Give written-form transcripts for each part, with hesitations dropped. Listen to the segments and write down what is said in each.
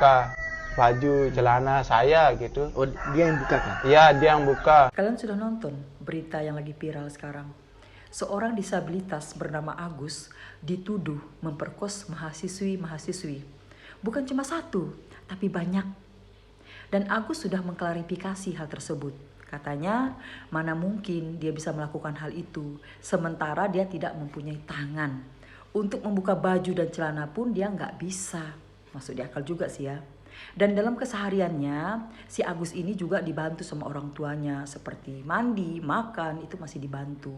buka baju celana saya gitu. Oh, dia yang buka kan? Iya, dia yang buka. Kalian sudah nonton berita yang lagi viral sekarang? Seorang disabilitas bernama Agus dituduh memperkos mahasiswi-mahasiswi. Bukan cuma satu, tapi banyak. Dan Agus sudah mengklarifikasi hal tersebut. Katanya, mana mungkin dia bisa melakukan hal itu, sementara dia tidak mempunyai tangan. Untuk membuka baju dan celana pun dia nggak bisa. Masuk di akal juga sih ya. Dan dalam kesehariannya, si Agus ini juga dibantu sama orang tuanya. Seperti mandi, makan, itu masih dibantu.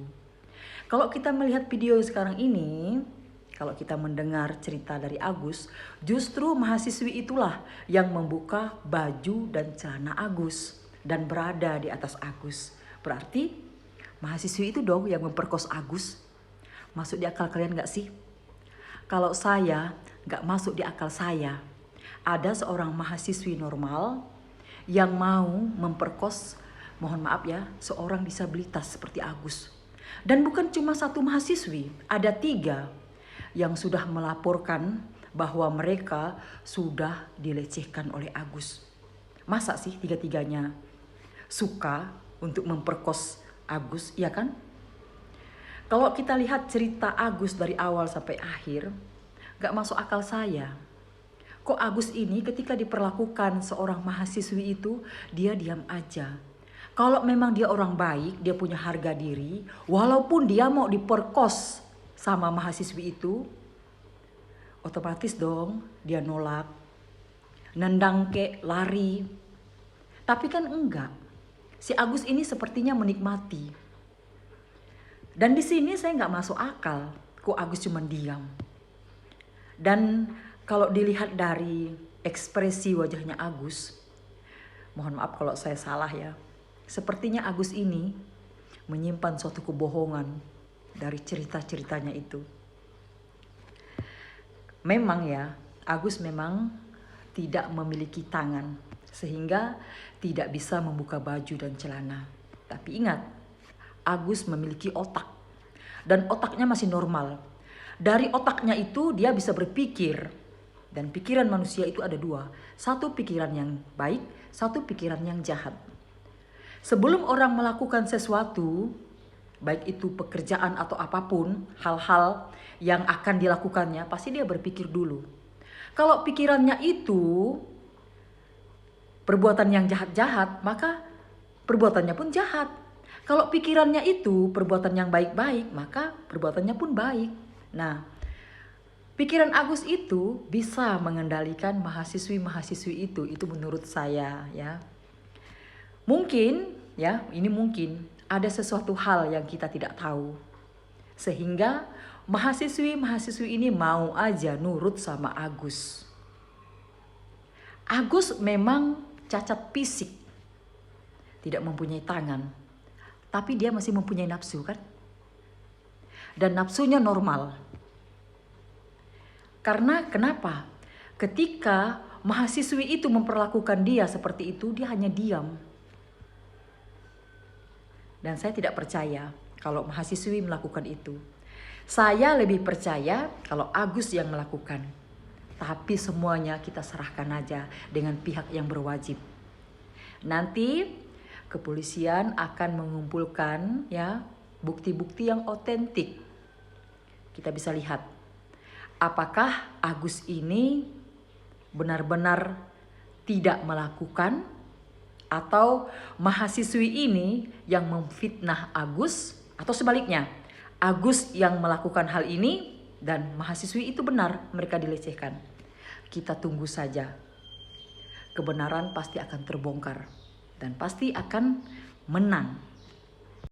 Kalau kita melihat video sekarang ini, kalau kita mendengar cerita dari Agus, justru mahasiswi itulah yang membuka baju dan celana Agus dan berada di atas Agus. Berarti mahasiswi itu dong yang memperkos Agus. Masuk di akal kalian gak sih? Kalau saya gak masuk di akal saya. Ada seorang mahasiswi normal yang mau memperkos, mohon maaf ya, seorang disabilitas seperti Agus. Dan bukan cuma satu mahasiswi, ada 3 yang sudah melaporkan bahwa mereka sudah dilecehkan oleh Agus. Masa sih 3-3-nya suka untuk memperkos Agus, iya kan? Kalau kita lihat cerita Agus dari awal sampai akhir, gak masuk akal saya. Kok Agus ini ketika diperlakukan seorang mahasiswi itu, dia diam aja. Kalau memang dia orang baik, dia punya harga diri, walaupun dia mau diperkos sama mahasiswi itu, otomatis dong dia nolak, nendang ke, lari. Tapi kan enggak. Si Agus ini sepertinya menikmati. Dan di sini saya nggak masuk akal, kok Agus cuma diam. Dan kalau dilihat dari ekspresi wajahnya Agus, mohon maaf kalau saya salah ya, sepertinya Agus ini menyimpan suatu kebohongan dari cerita-ceritanya itu. Memang ya, Agus memang tidak memiliki tangan, sehingga tidak bisa membuka baju dan celana. Tapi ingat, Agus memiliki otak, dan otaknya masih normal. Dari otaknya itu dia bisa berpikir, dan pikiran manusia itu ada 2. Satu pikiran yang baik, satu pikiran yang jahat. Sebelum orang melakukan sesuatu, baik itu pekerjaan atau apapun, hal-hal yang akan dilakukannya, pasti dia berpikir dulu. Kalau pikirannya itu perbuatan yang jahat-jahat, maka perbuatannya pun jahat. Kalau pikirannya itu perbuatan yang baik-baik, maka perbuatannya pun baik. Nah, pikiran Agus itu bisa mengendalikan mahasiswi-mahasiswi itu menurut saya ya. Mungkin ya, ini mungkin ada sesuatu hal yang kita tidak tahu. Sehingga mahasiswi-mahasiswi ini mau aja nurut sama Agus. Agus memang cacat fisik, tidak mempunyai tangan, tapi dia masih mempunyai nafsu kan? Dan nafsunya normal. Karena kenapa? Ketika mahasiswi itu memperlakukan dia seperti itu, dia hanya diam. Dan saya tidak percaya kalau mahasiswi melakukan itu. Saya lebih percaya kalau Agus yang melakukan. Tapi semuanya kita serahkan aja dengan pihak yang berwajib. Nanti kepolisian akan mengumpulkan ya bukti-bukti yang otentik. Kita bisa lihat apakah Agus ini benar-benar tidak melakukan, atau mahasiswi ini yang memfitnah Agus, atau sebaliknya Agus yang melakukan hal ini dan mahasiswi itu benar mereka dilecehkan. Kita tunggu saja. Kebenaran pasti akan terbongkar dan pasti akan menang.